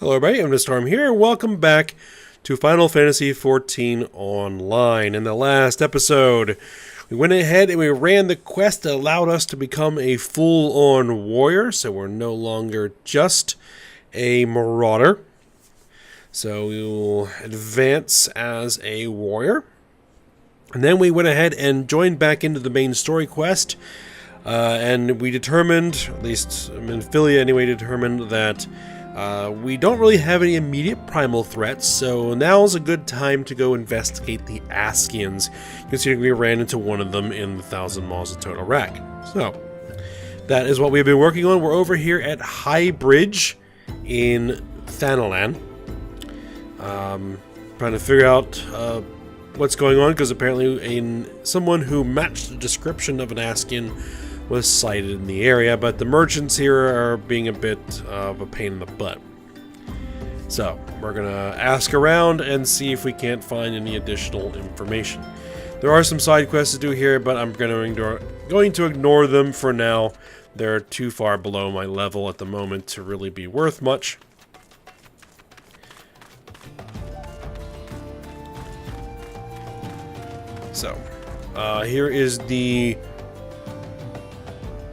Hello everybody, I'm Storm here. Welcome back to Final Fantasy XIV Online. In the last episode, we went ahead and we ran the quest that allowed us to become a full-on warrior, so we're no longer just a marauder. So we will advance as a warrior. And then we went ahead and joined back into the main story quest, and we determined, at least Minfilia anyway, determined that we don't really have any immediate primal threats, so now's a good time to go investigate the Askians, considering we ran into one of them in the Thousand Malls of Total Rack. So, that is what we've been working on. We're over here at High Bridge in Thanalan. Trying to figure out what's going on, because apparently someone who matched the description of an Askian was sighted in the area, but the merchants here are being a bit of a pain in the butt. So, we're gonna ask around and see if we can't find any additional information. There are some side quests to do here, but I'm going to ignore them for now. They're too far below my level at the moment to really be worth much. So, here is the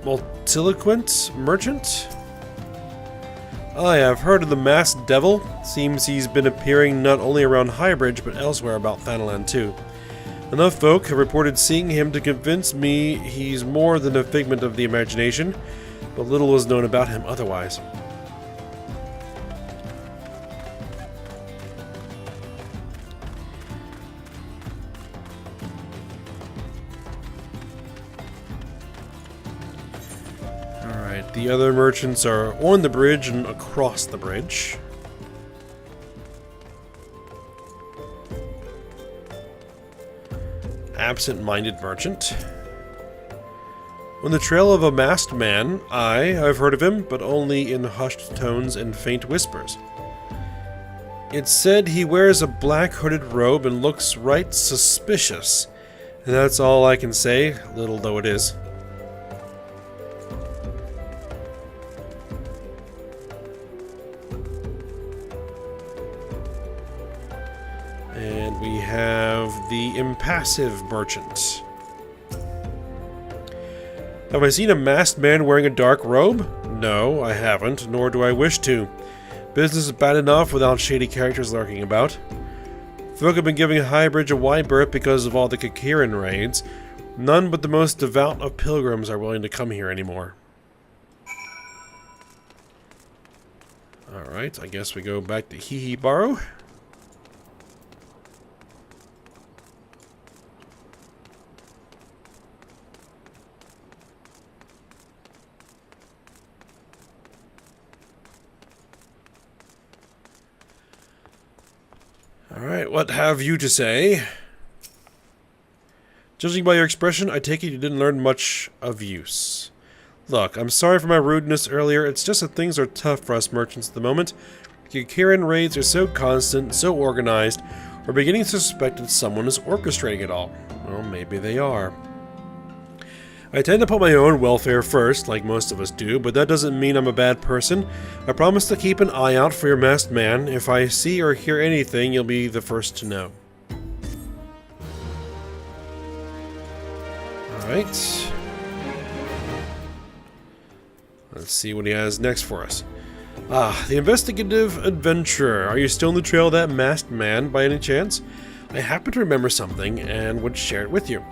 Multiloquent Merchant. I have heard of the Masked Devil. Seems he's been appearing not only around Highbridge, but elsewhere about Thanalan too. Enough folk have reported seeing him to convince me he's more than a figment of the imagination, but little is known about him otherwise. The other merchants are on the bridge and across the bridge. Absent-minded merchant. On the trail of a masked man, I've heard of him, but only in hushed tones and faint whispers. It's said he wears a black hooded robe and looks right suspicious, and that's all I can say, little though it is. And we have the impassive merchant. Have I seen a masked man wearing a dark robe? No, I haven't, nor do I wish to. Business is bad enough without shady characters lurking about. Folk have been giving Highbridge a wide berth because of all the Kakiran raids. None but the most devout of pilgrims are willing to come here anymore. Alright, I guess we go back to Hihibaru. Alright, what have you to say? Judging by your expression, I take it you didn't learn much of use. Look, I'm sorry for my rudeness earlier, it's just that things are tough for us merchants at the moment. The Kakiran raids are so constant, so organized, we're beginning to suspect that someone is orchestrating it all. Well, maybe they are. I tend to put my own welfare first, like most of us do, but that doesn't mean I'm a bad person. I promise to keep an eye out for your masked man. If I see or hear anything, you'll be the first to know. Alright. Let's see what he has next for us. Ah, the investigative adventurer. Are you still on the trail of that masked man, by any chance? I happen to remember something, and would share it with you.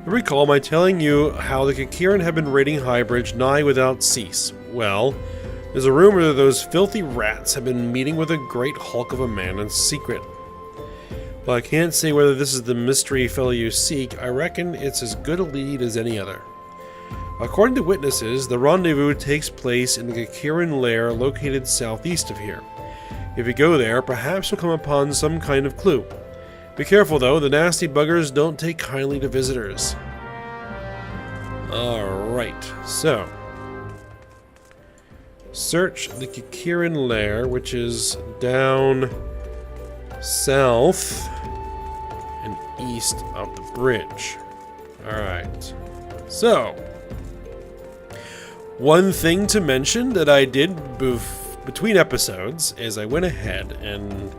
Recall my telling you how the Kakiran have been raiding Highbridge nigh without cease. Well, there's a rumor that those filthy rats have been meeting with a great hulk of a man in secret. While I can't say whether this is the mystery fellow you seek, I reckon it's as good a lead as any other. According to witnesses, the rendezvous takes place in the Kakiran lair located southeast of here. If you go there, perhaps you'll come upon some kind of clue. Be careful though, the nasty buggers don't take kindly to visitors. Alright, so. Search the Kakiran lair, which is down south and east of the bridge. Alright, so. One thing to mention that I did between episodes is I went ahead and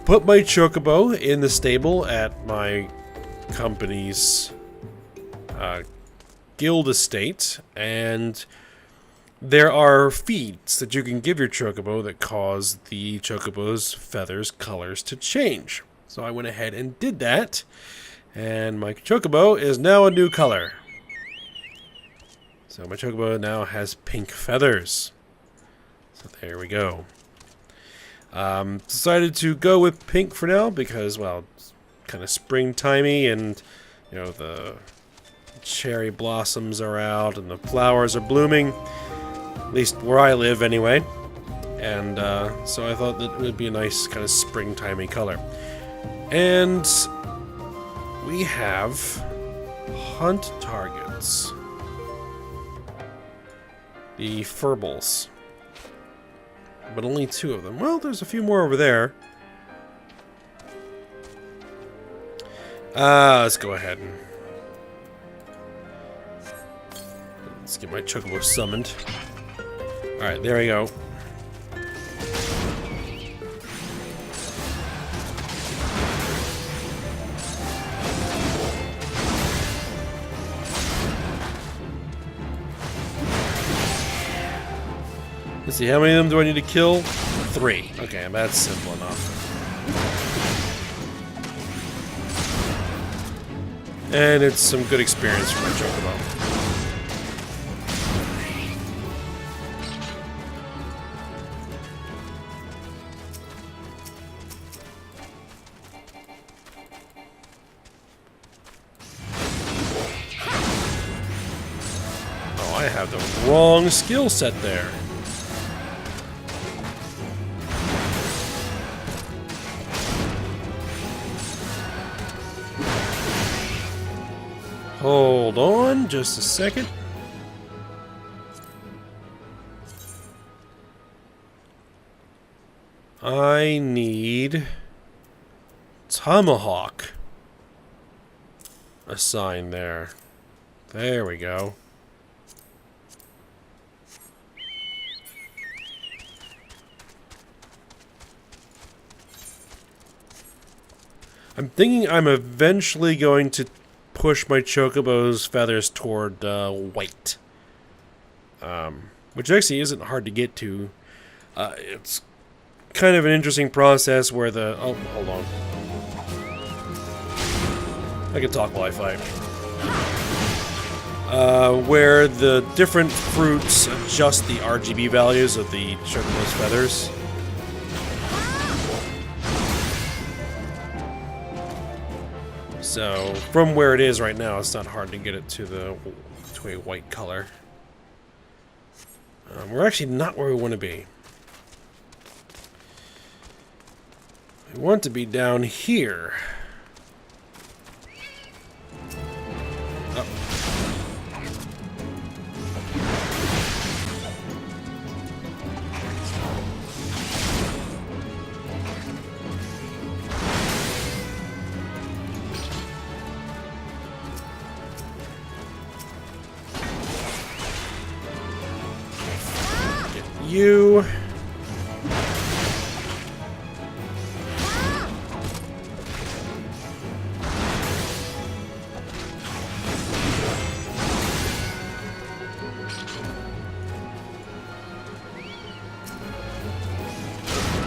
put my chocobo in the stable at my company's guild estate, and there are feeds that you can give your chocobo that cause the chocobo's feathers colors to change. So I went ahead and did that, and my chocobo is now a new color. So my chocobo now has pink feathers. So there we go. Decided to go with pink for now because, well, it's kind of springtimey, and you know, the cherry blossoms are out and the flowers are blooming, at least where I live anyway. And so I thought that it would be a nice kind of springtimey color. And we have hunt targets. The furbles. But only 2 of them. Well, there's a few more over there. Let's go ahead and let's get my chocobo summoned. Alright, there we go. Let's see, how many of them do I need to kill? 3. Okay, that's simple enough. And it's some good experience for my chocobo. Oh, I have the wrong skill set there. Hold on just a second. I need Tomahawk assigned there. There we go. I'm thinking I'm eventually going to push my chocobo's feathers toward white, which actually isn't hard to get to. It's kind of an interesting process where the hold on, I can talk while I fight. Where the different fruits adjust the RGB values of the chocobo's feathers. So, from where it is right now, it's not hard to get it to a white color. We're actually not where we want to be. We want to be down here. Oh. You.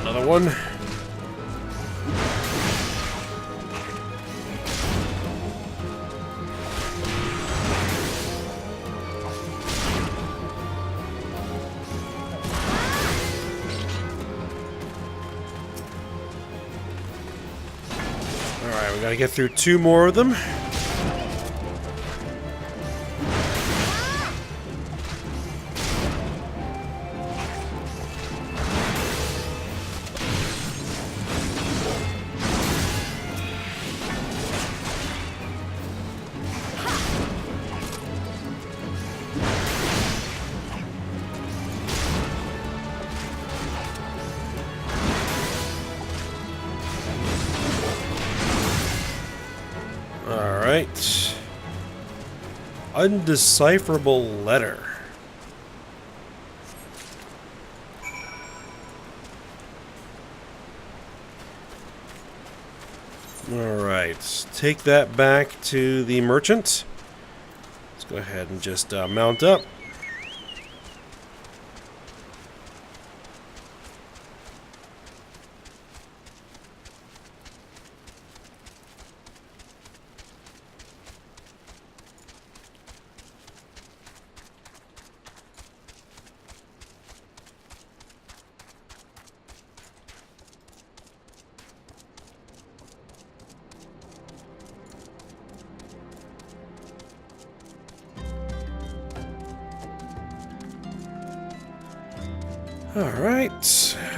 Another one. Alright, we gotta get through 2 more of them. Alright. Undecipherable letter. Alright, take that back to the merchant. Let's go ahead and just mount up. Alright,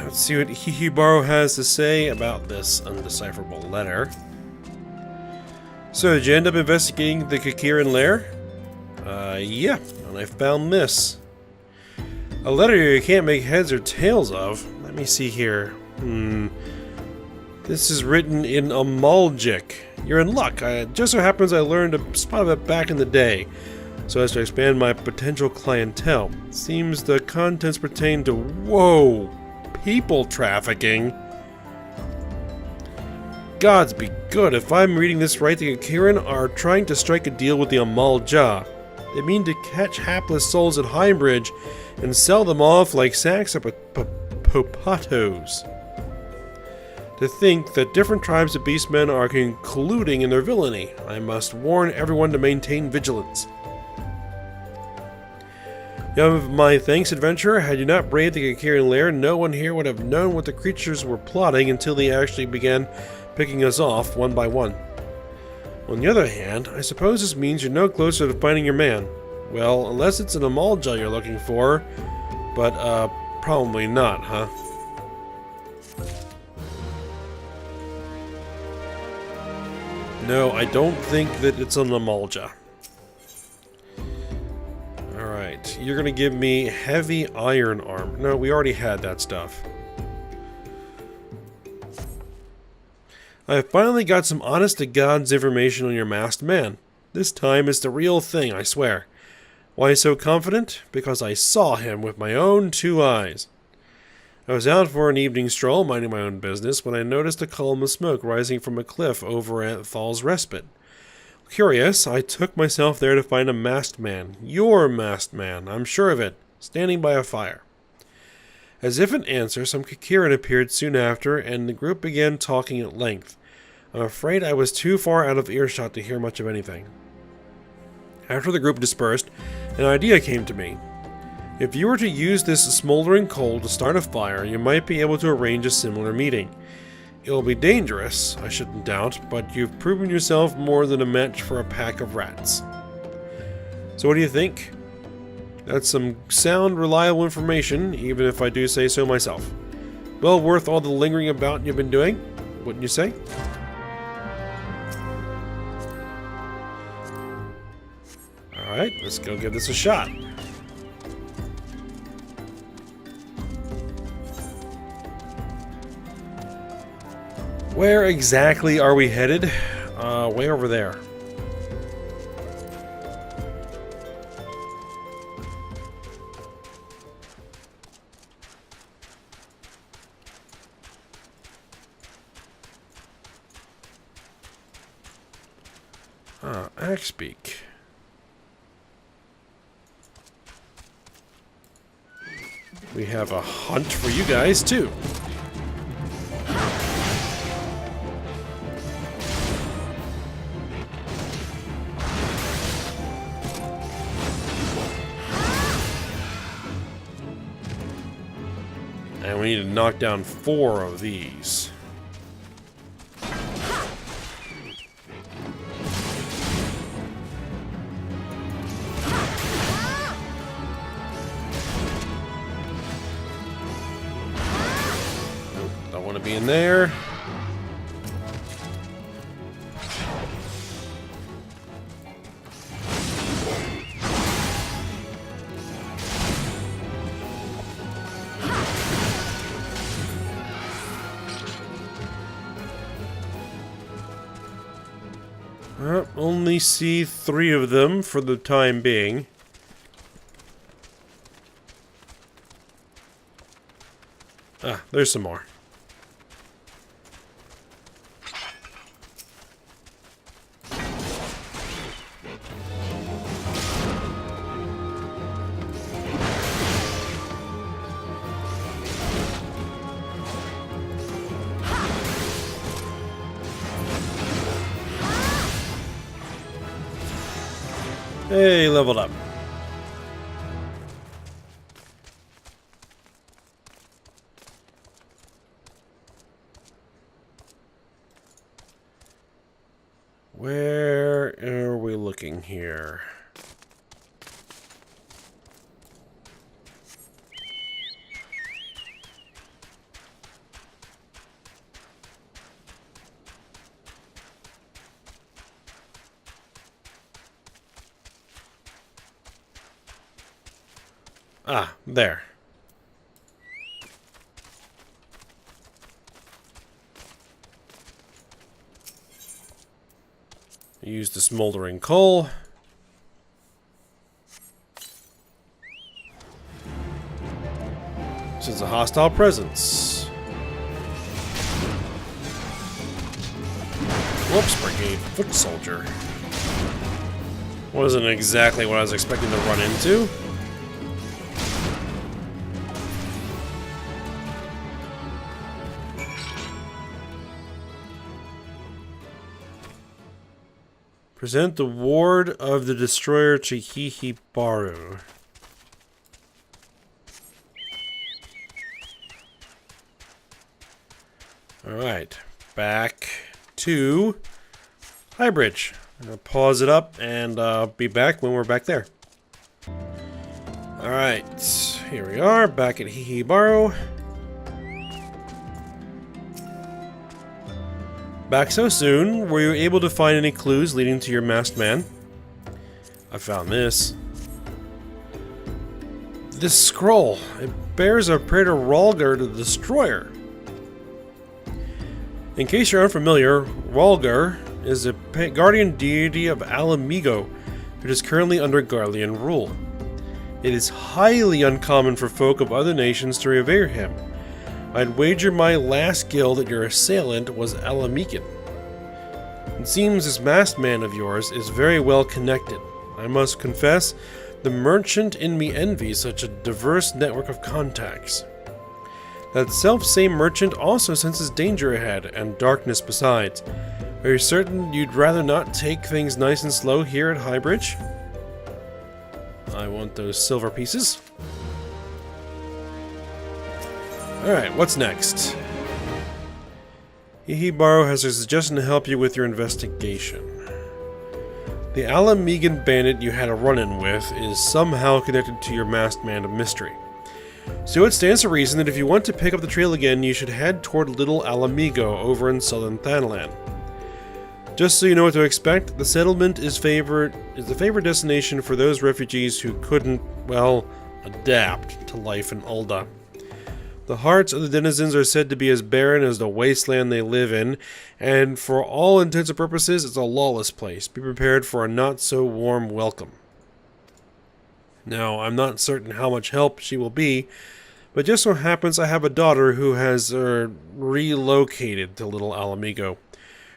let's see what Hihibaro has to say about this undecipherable letter. So, did you end up investigating the Kikiran lair? Yeah, and I found this. A letter you can't make heads or tails of. Let me see here. This is written in Amaljic. You're in luck. It just so happens I learned a spot of it back in the day, so as to expand my potential clientele. Seems the contents pertain to, whoa, people trafficking. Gods be good, if I'm reading this right, the Kikiran are trying to strike a deal with the Amalja. They mean to catch hapless souls at Highbridge and sell them off like sacks of potatoes. To think that different tribes of beastmen are concluding in their villainy. I must warn everyone to maintain vigilance. You have my thanks, adventurer. Had you not braved the Kikiran lair, no one here would have known what the creatures were plotting until they actually began picking us off one by one. On the other hand, I suppose this means you're no closer to finding your man. Well, unless it's an Amalja you're looking for, but probably not, huh? No, I don't think that it's an Amalja. Alright, you're gonna give me heavy iron armor. No, we already had that stuff. I finally got some honest-to-God's information on your masked man. This time it's the real thing, I swear. Why so confident? Because I saw him with my own 2 eyes. I was out for an evening stroll, minding my own business, when I noticed a column of smoke rising from a cliff over at Thal's Respite. Curious, I took myself there to find a masked man. Your masked man, I'm sure of it, standing by a fire. As if in answer, some Kikiran appeared soon after, and the group began talking at length. I'm afraid I was too far out of earshot to hear much of anything. After the group dispersed, an idea came to me. If you were to use this smoldering coal to start a fire, you might be able to arrange a similar meeting. It will be dangerous, I shouldn't doubt, but you've proven yourself more than a match for a pack of rats. So what do you think? That's some sound, reliable information, even if I do say so myself. Well worth all the lingering about you've been doing, wouldn't you say? Alright, let's go give this a shot. Where exactly are we headed? Way over there. Axebeak. We have a hunt for you guys, too. And we need to knock down 4 of these. Don't want to be in there. Only see 3 of them for the time being. Ah, there's some more. Hey, leveled up. Where are we looking here? Ah, there. Use the smoldering coal. This is a hostile presence. Whoops, brigade foot soldier. Wasn't exactly what I was expecting to run into. Present the ward of the destroyer to Hihibaru. Alright, back to High Bridge. I'm going to pause it up and be back when we're back there. Alright, here we are, back at Hihibaru. Back so soon, were you able to find any clues leading to your masked man? I found this. This scroll, it bears a prayer to Rhalgr the Destroyer. In case you're unfamiliar, Rhalgr is a guardian deity of Alamigo that is currently under Garlean rule. It is highly uncommon for folk of other nations to revere him. I'd wager my last guild that your assailant was Alamican. It seems this masked man of yours is very well connected. I must confess, the merchant in me envies such a diverse network of contacts. That self-same merchant also senses danger ahead, and darkness besides. Are you certain you'd rather not take things nice and slow here at Highbridge? I want those silver pieces. Alright, what's next? Hihibaru has a suggestion to help you with your investigation. The Alamigan bandit you had a run-in with is somehow connected to your masked man of mystery. So it stands to reason that if you want to pick up the trail again, you should head toward Little Alamigo over in southern Thanalan. Just so you know what to expect, the settlement is the favorite destination for those refugees who couldn't, well, adapt to life in Ul'dah. The hearts of the denizens are said to be as barren as the wasteland they live in, and for all intents and purposes, it's a lawless place. Be prepared for a not-so-warm welcome. Now, I'm not certain how much help she will be, but just so happens I have a daughter who has relocated to Little Alamigo.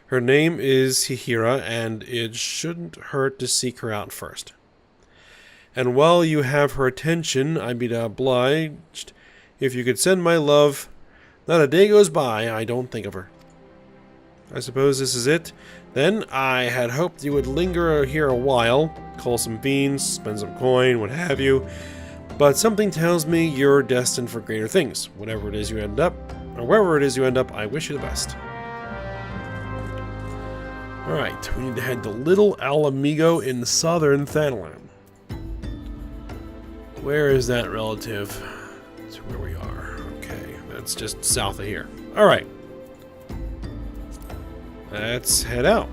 Her name is Hihira, and it shouldn't hurt to seek her out first. And while you have her attention, I'd be obliged if you could send my love. Not a day goes by I don't think of her. I suppose this is it. Then I had hoped you would linger here a while, call some fiends, spend some coin, what have you. But something tells me you're destined for greater things. Whatever it is you end up, or wherever it is you end up, I wish you the best. Alright, we need to head to Little Alamigo in southern Thanalan. Where is that relative to where we are? Okay, that's just south of here. Alright. Let's head out.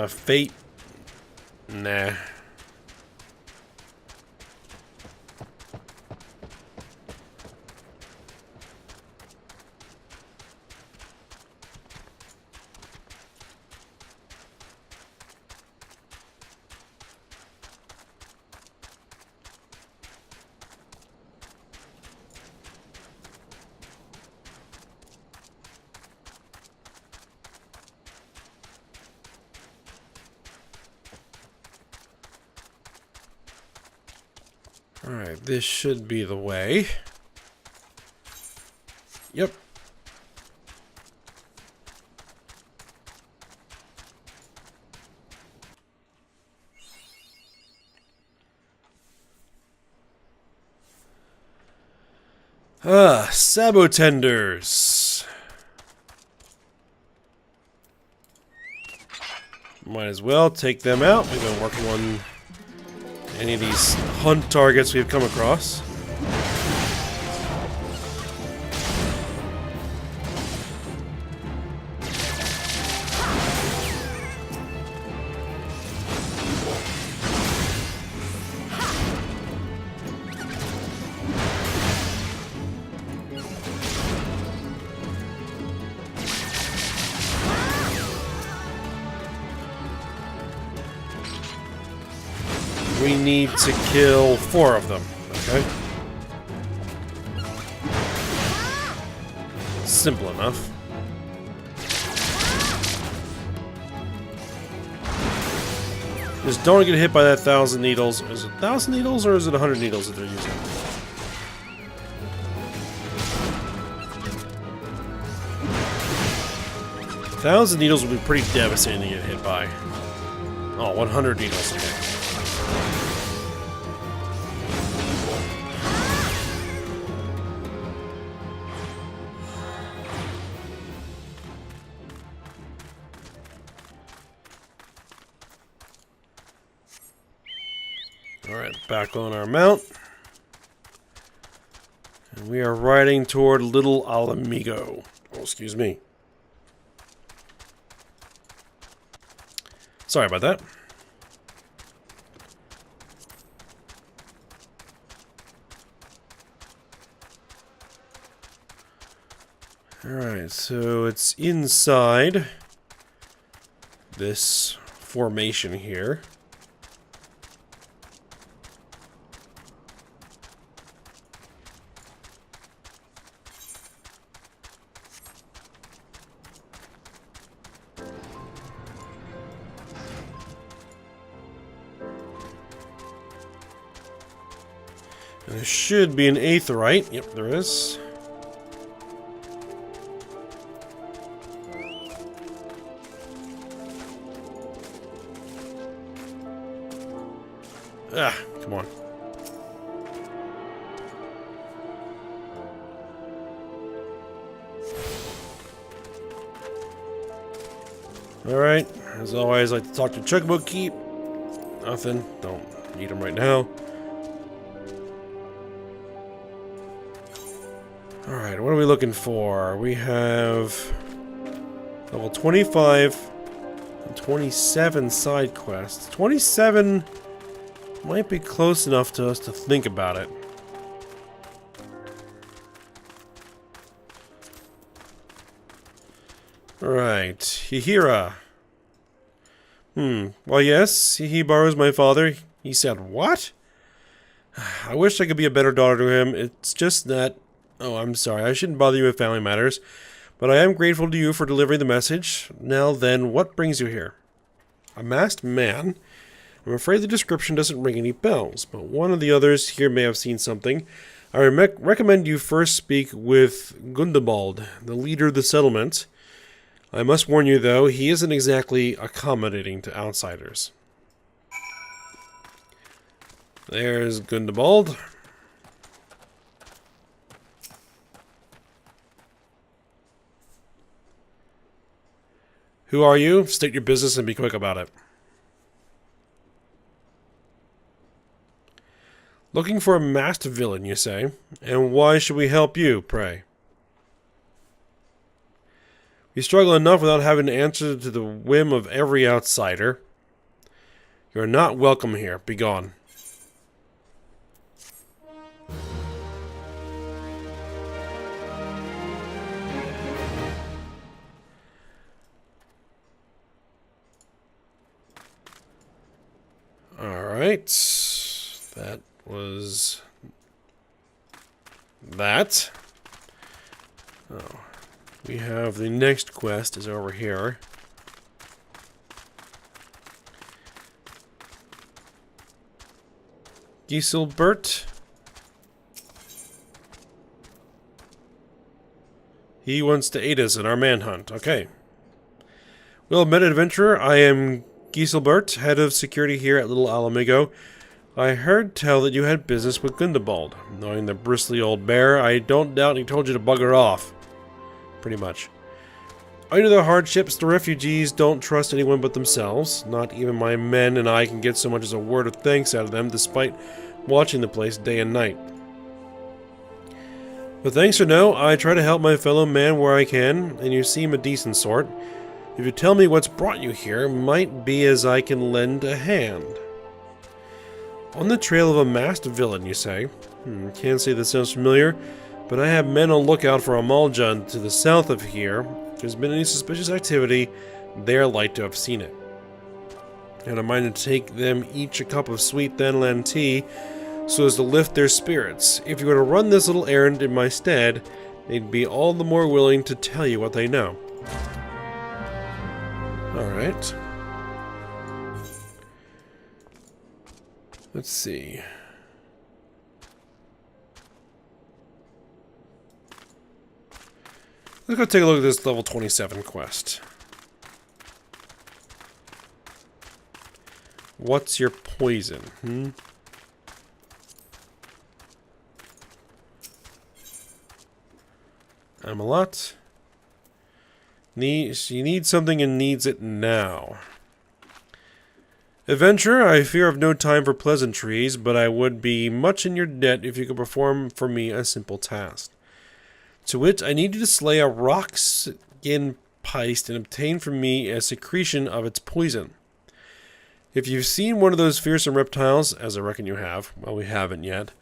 Fate. Nah. Alright, this should be the way. Yep. Sabotenders. Might as well take them out. We've been working on any of these hunt targets we've come across. We need to kill 4 of them, okay? Simple enough. Just don't get hit by that 1,000 needles. Is it 1,000 needles or is it 100 needles that they're using? $1,000 needles would be pretty devastating to get hit by. Oh, 100 needles. Okay. Alright, back on our mount. And we are riding toward Little Alamigo. Oh, excuse me. Sorry about that. Alright, so it's inside this formation here. There should be an aetheryte. Yep, there is. Ah, come on. Alright, as always, I like to talk to Chocobo Keep. Nothing. Don't need them right now. Alright, what are we looking for? We have level 25 and 27 side quests. 27 might be close enough to us to think about it. Alright, Hihira. Well, yes, he borrows my father. He said, what? I wish I could be a better daughter to him. It's just that... Oh, I'm sorry. I shouldn't bother you with family matters. But I am grateful to you for delivering the message. Now then, what brings you here? A masked man? I'm afraid the description doesn't ring any bells, but one of the others here may have seen something. I recommend you first speak with Gundabald, the leader of the settlement. I must warn you, though, he isn't exactly accommodating to outsiders. There's Gundabald. Who are you? State your business and be quick about it. Looking for a masked villain, you say? And why should we help you, pray? We struggle enough without having to answer to the whim of every outsider. You are not welcome here. Be gone. Alright, that was that. Oh, we have the next quest is over here. Giselbert, He wants to aid us in our manhunt. Okay. Well met, adventurer. I am Giselbert, head of security here at Little Alamigo. I heard tell that you had business with Gundebald. Knowing the bristly old bear, I don't doubt he told you to bugger off. Pretty much. Owing to the hardships, the refugees don't trust anyone but themselves. Not even my men and I can get so much as a word of thanks out of them, despite watching the place day and night. But thanks or no, I try to help my fellow man where I can, and you seem a decent sort. If you tell me what's brought you here, might be as I can lend a hand. On the trail of a masked villain, you say? Can't say that sounds familiar, but I have men on lookout for a Maljan to the south of here. If there's been any suspicious activity, they're like to have seen it. And I mind to take them each a cup of sweet Thanlan tea, so as to lift their spirits. If you were to run this little errand in my stead, they'd be all the more willing to tell you what they know. Alright. Let's see. Let's go take a look at this level 27 quest. What's your poison? Amalot. She needs something and needs it now. Adventurer, I fear I've no time for pleasantries, but I would be much in your debt if you could perform for me a simple task. To wit, I need you to slay a rock skin piste and obtain from me a secretion of its poison. If you've seen one of those fearsome reptiles, as I reckon you have, well, we haven't yet,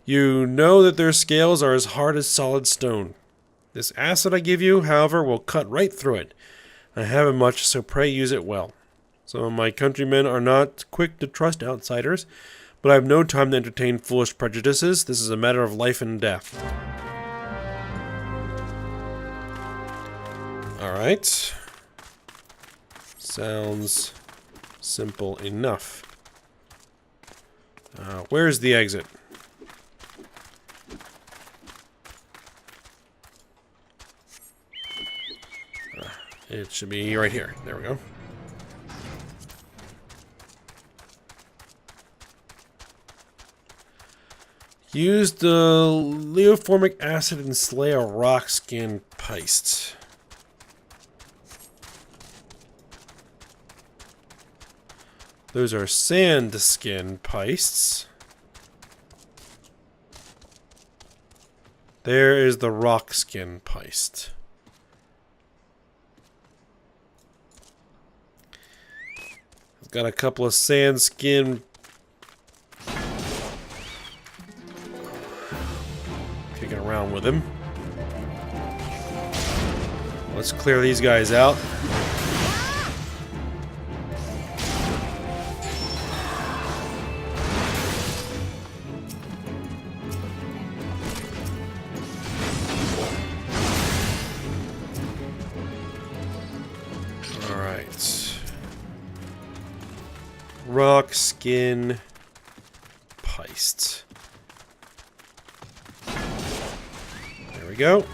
you know that their scales are as hard as solid stone. This acid I give you, however, will cut right through it. I haven't much, so pray use it well. Some of my countrymen are not quick to trust outsiders, but I have no time to entertain foolish prejudices. This is a matter of life and death. Alright. Sounds simple enough. Where's the exit? It should be right here. There we go. Use the leoformic acid and slay a rock skin piste. Those are sand skin pistes. There is the rock skin piste. I've got a couple of sand skin. Kicking around with him. Let's clear these guys out. Rock skin piste. There we go.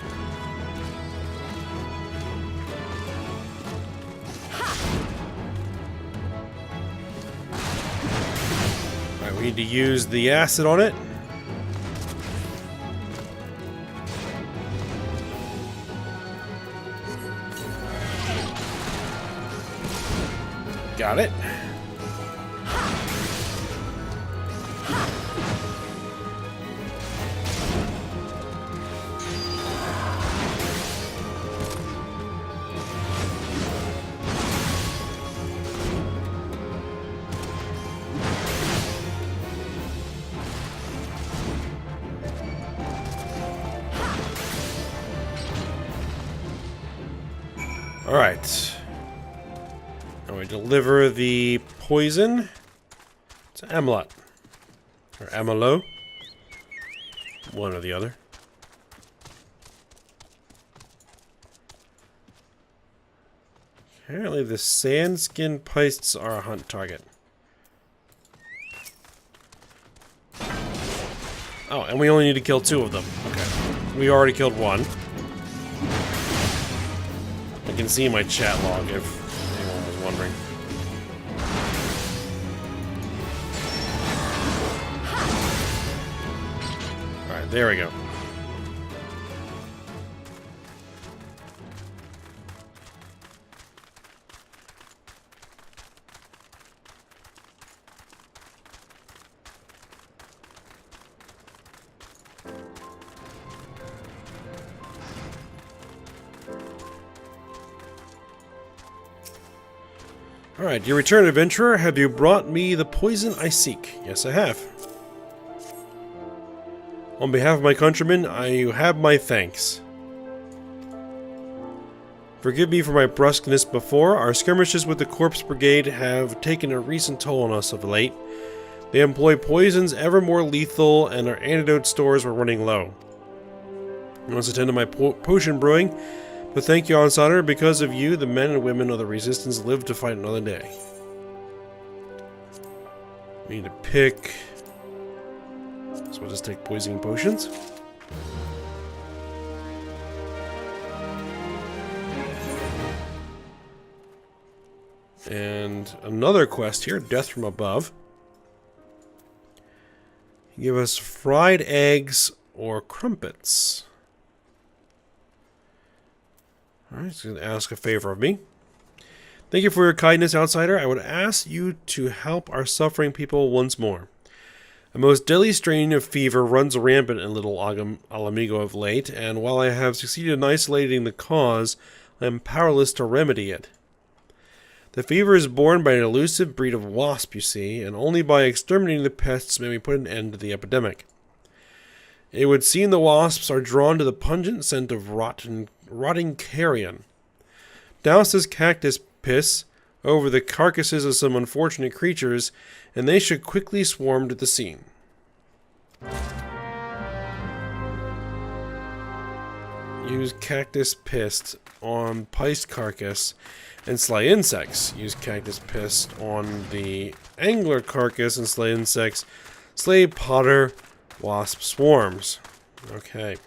Alright, we need to use the acid on it. Got it. Alright. Now we deliver the poison to Amalot. Or Amalo. One or the other. Apparently the sandskin pistes are a hunt target. Oh, and we only need to kill 2 of them. Okay. We already killed 1. can see my chat log if anyone was wondering. Alright, there we go. Alright, your return, adventurer. Have you brought me the poison I seek? Yes, I have. On behalf of my countrymen, you have my thanks. Forgive me for my brusqueness before. Our skirmishes with the Corpse Brigade have taken a recent toll on us of late. They employ poisons ever more lethal, and our antidote stores were running low. I must attend to my potion brewing. But thank you, Outsider. Because of you, the men and women of the Resistance live to fight another day. We need to pick... So we'll just take poisoning potions. And another quest here, Death from Above. Give us fried eggs or crumpets. Alright, he's going to ask a favor of me. Thank you for your kindness, Outsider. I would ask you to help our suffering people once more. A most deadly strain of fever runs rampant in Little Alamigo of late, and while I have succeeded in isolating the cause, I am powerless to remedy it. The fever is borne by an elusive breed of wasp, you see, and only by exterminating the pests may we put an end to the epidemic. It would seem the wasps are drawn to the pungent scent of rotting carrion. Douse this cactus piss over the carcasses of some unfortunate creatures, and they should quickly swarm to the scene. Use cactus piss on piced carcass and slay insects. Use cactus piss on the angler carcass and slay insects. Slay potter wasp swarms. Okay.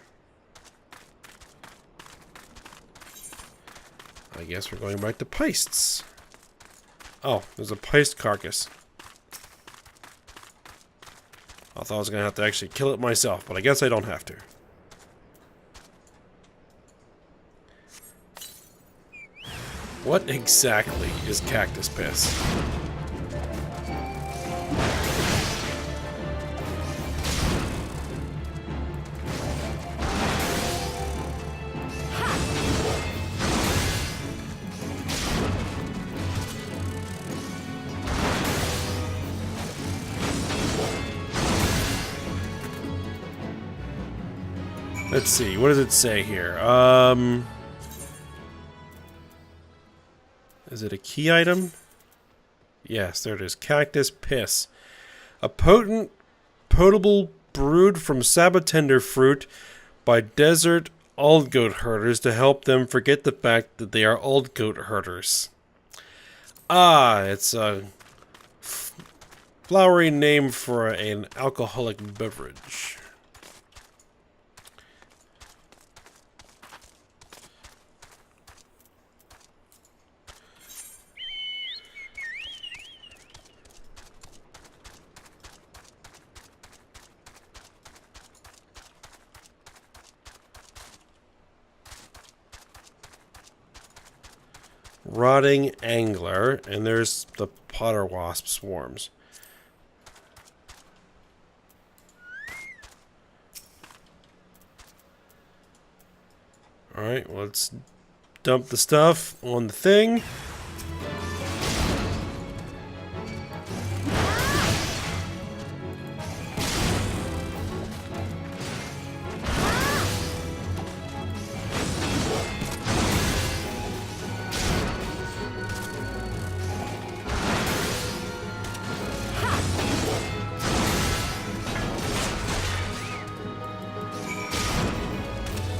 I guess we're going back to Peists. Oh, there's a Peist carcass. I thought I was going to have to actually kill it myself, but I guess I don't have to. What exactly is cactus piss? Let's see, what does it say here? Is it a key item? Yes, there it is. Cactus piss. A potent, potable brewed from sabatender fruit by desert old goat herders to help them forget the fact that they are old goat herders. Ah, it's a flowery name for an alcoholic beverage. Rotting angler, and there's the potter wasp swarms. Alright, well, let's dump the stuff on the thing.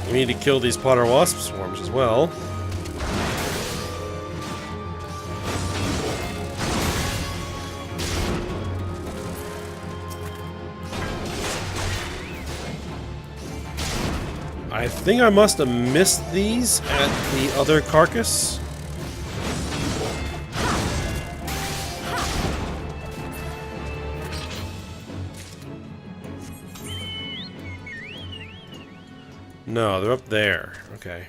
We need to kill these potter wasp swarms as well. I think I must have missed these at the other carcass. No, they're up there. Okay.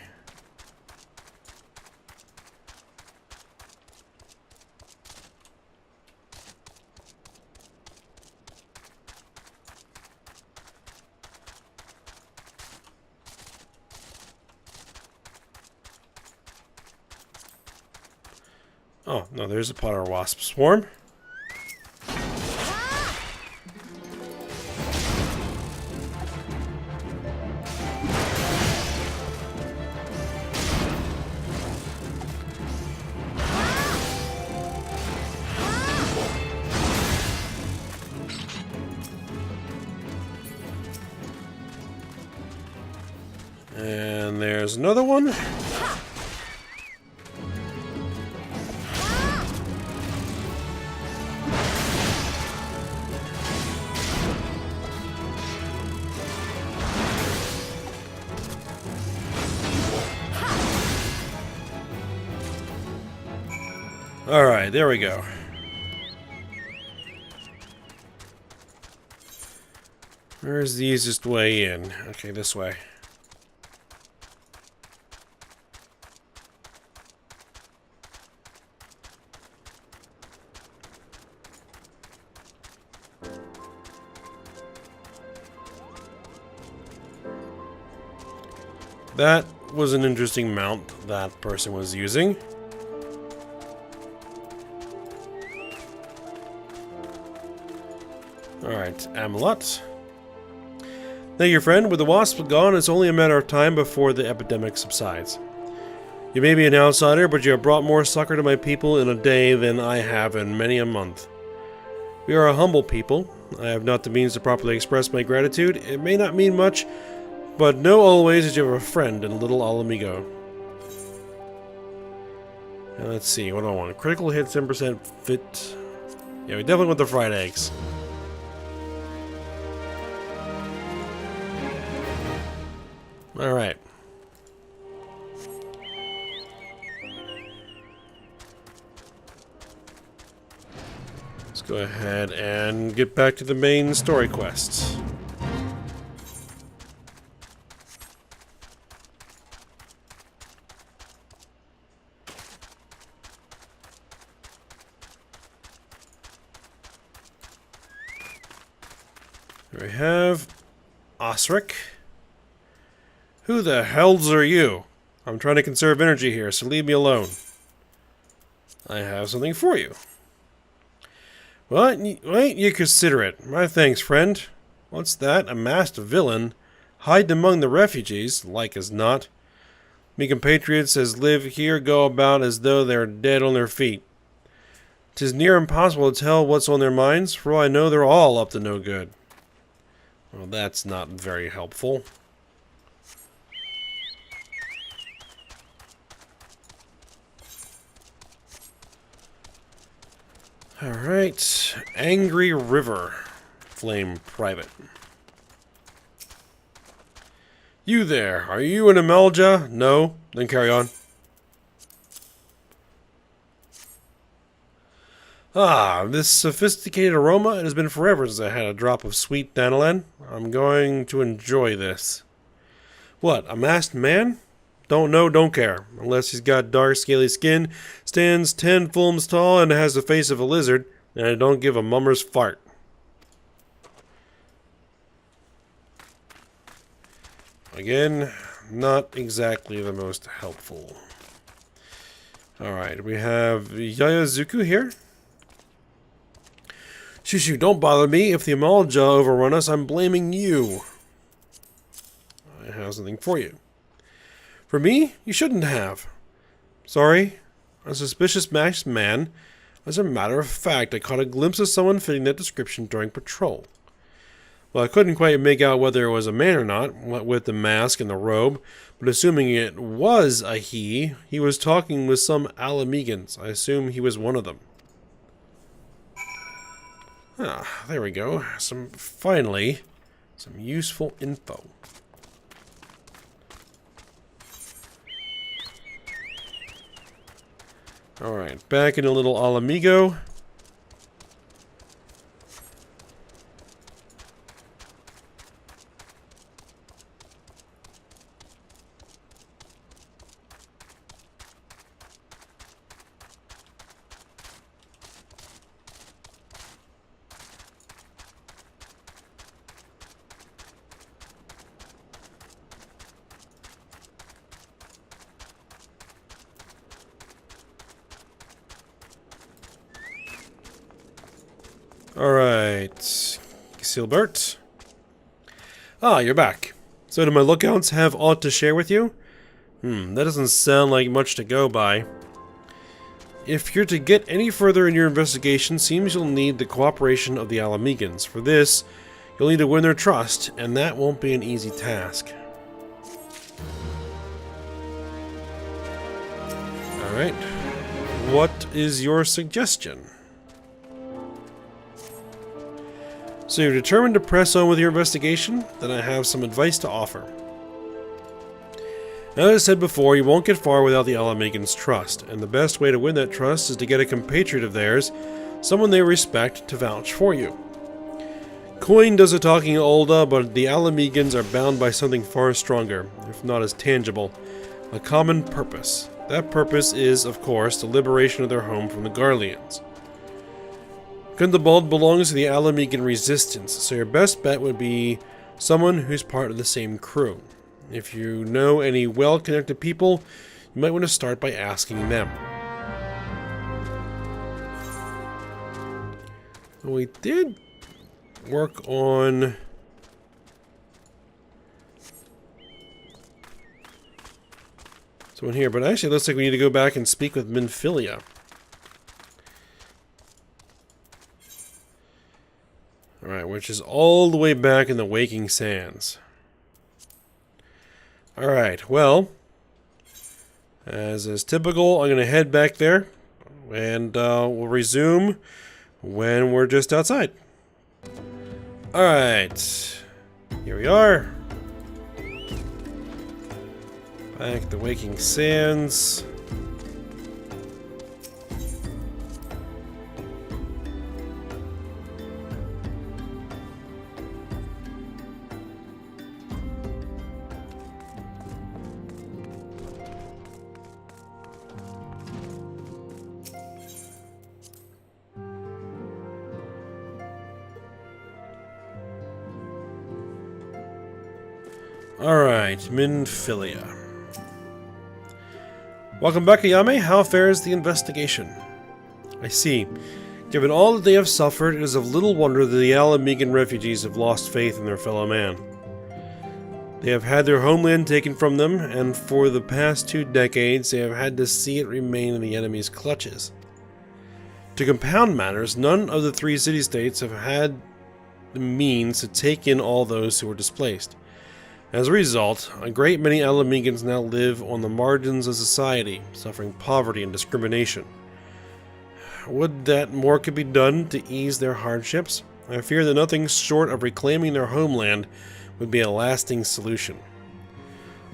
Oh, no, there's a potter wasp swarm. And there's another one. Alright, there we go. Where's the easiest way in? Okay, this way. That was an interesting mount that person was using. Alright, Amelot. Thank you, friend. With the wasps gone, it's only a matter of time before the epidemic subsides. You may be an outsider, but you have brought more succor to my people in a day than I have in many a month. We are a humble people. I have not the means to properly express my gratitude. It may not mean much, but know always that you have a friend in little Alamigo. Now let's see, what do I want? Critical hit, 10% fit. Yeah, we definitely want the fried eggs. Alright. Let's go ahead and get back to the main story quests. Here we have Osric. Who the hells are you? I'm trying to conserve energy here, so leave me alone. I have something for you. What? Wait, you consider it. My thanks, friend. What's that? A masked villain? Hiding among the refugees, like as not. Me compatriots as live here go about as though they're dead on their feet. 'Tis near impossible to tell what's on their minds, for all I know they're all up to no good. Well, that's not very helpful. Alright, Angry River, Flame Private. You there, are you an Eorzea? No? Then carry on. Ah, this sophisticated aroma, it has been forever since I had a drop of sweet Danalan. I'm going to enjoy this. What, a masked man? Don't know, don't care. Unless he's got dark, scaly skin, stands 10 fulms tall, and has the face of a lizard, and I don't give a mummer's fart. Again, not exactly the most helpful. Alright, we have Yayazuku here. Shushu, don't bother me. If the Eorzea overrun us, I'm blaming you. I have something for you. For me? You shouldn't have. Sorry. A suspicious masked man. As a matter of fact, I caught a glimpse of someone fitting that description during patrol. Well, I couldn't quite make out whether it was a man or not, what with the mask and the robe, but assuming it was a he was talking with some Alamegans. I assume he was one of them. Ah, there we go. Finally, some useful info. Alright, back in a little Alamigo. Alright, Silbert. Ah, you're back. So do my lookouts have aught to share with you? That doesn't sound like much to go by. If you're to get any further in your investigation, seems you'll need the cooperation of the Alamegans. For this, you'll need to win their trust, and that won't be an easy task. Alright. What is your suggestion? So you're determined to press on with your investigation? Then I have some advice to offer. As I said before, you won't get far without the Alamegans' trust, and the best way to win that trust is to get a compatriot of theirs, someone they respect, to vouch for you. Coin does the talking Olda, but the Alamegans are bound by something far stronger, if not as tangible, a common purpose. That purpose is, of course, the liberation of their home from the Garleans. Gundabald belongs to the Alamegan resistance, so your best bet would be someone who's part of the same crew. If you know any well-connected people, you might want to start by asking them. We did work on someone here, but actually it looks like we need to go back and speak with Minfilia. Alright, which is all the way back in the Waking Sands. Alright, well, as is typical, I'm going to head back there, and we'll resume when we're just outside. Alright, here we are. Back at the Waking Sands. Alright, Minfilia. Welcome back, Ayame. How fares the investigation? I see. Given all that they have suffered, it is of little wonder that the Alamegan refugees have lost faith in their fellow man. They have had their homeland taken from them, and for the past 2 decades they have had to see it remain in the enemy's clutches. To compound matters, none of the 3 city-states have had the means to take in all those who were displaced. As a result, a great many Alamegans now live on the margins of society, suffering poverty and discrimination. Would that more could be done to ease their hardships? I fear that nothing short of reclaiming their homeland would be a lasting solution.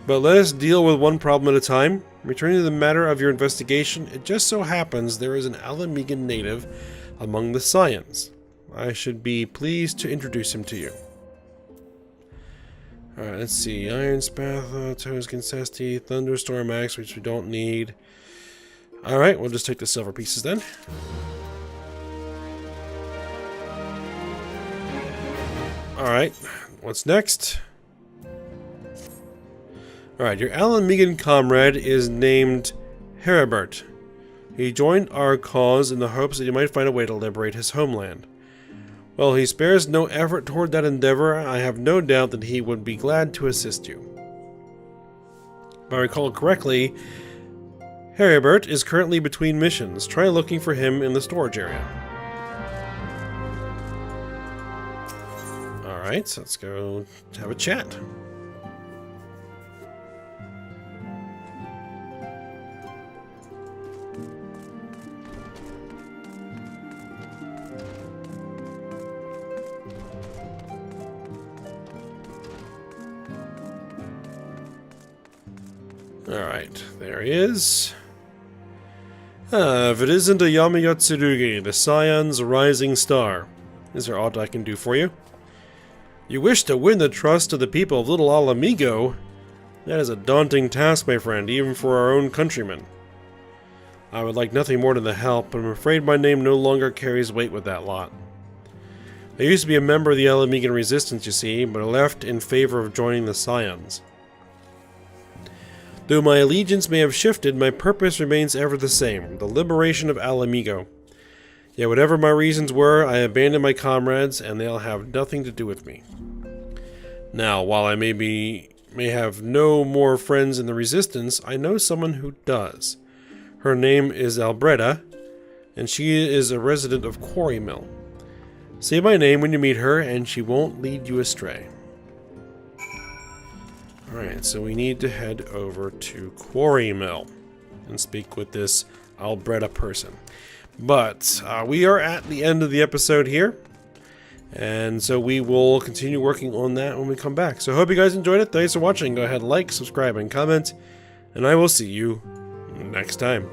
But let us deal with one problem at a time. Returning to the matter of your investigation, it just so happens there is an Alamegan native among the Scions. I should be pleased to introduce him to you. Alright, let's see. Iron Spath, Toes Concesti, Thunderstorm Axe, which we don't need. Alright, we'll just take the silver pieces then. Alright, what's next? Alright, your Alamegan comrade is named Heribert. He joined our cause in the hopes that he might find a way to liberate his homeland. While he spares no effort toward that endeavor, I have no doubt that he would be glad to assist you. If I recall correctly, Heribert is currently between missions. Try looking for him in the storage area. Alright, so let's go have a chat. Alright, there he is. If it isn't a Yamayotsurugi, the Scion's rising star. Is there aught I can do for you? You wish to win the trust of the people of Little Alamigo? That is a daunting task, my friend, even for our own countrymen. I would like nothing more than the help, but I'm afraid my name no longer carries weight with that lot. I used to be a member of the Alamigan resistance, you see, but I left in favor of joining the Scions. Though my allegiance may have shifted, my purpose remains ever the same, the liberation of Alamigo. Yet whatever my reasons were, I abandoned my comrades, and they'll have nothing to do with me. Now, while I may have no more friends in the resistance, I know someone who does. Her name is Albreda, and she is a resident of Quarry Mill. Say my name when you meet her, and she won't lead you astray. Alright, so we need to head over to Quarry Mill and speak with this Albreda person. But we are at the end of the episode here, and so we will continue working on that when we come back. So I hope you guys enjoyed it. Thanks for watching. Go ahead, like, subscribe, and comment, and I will see you next time.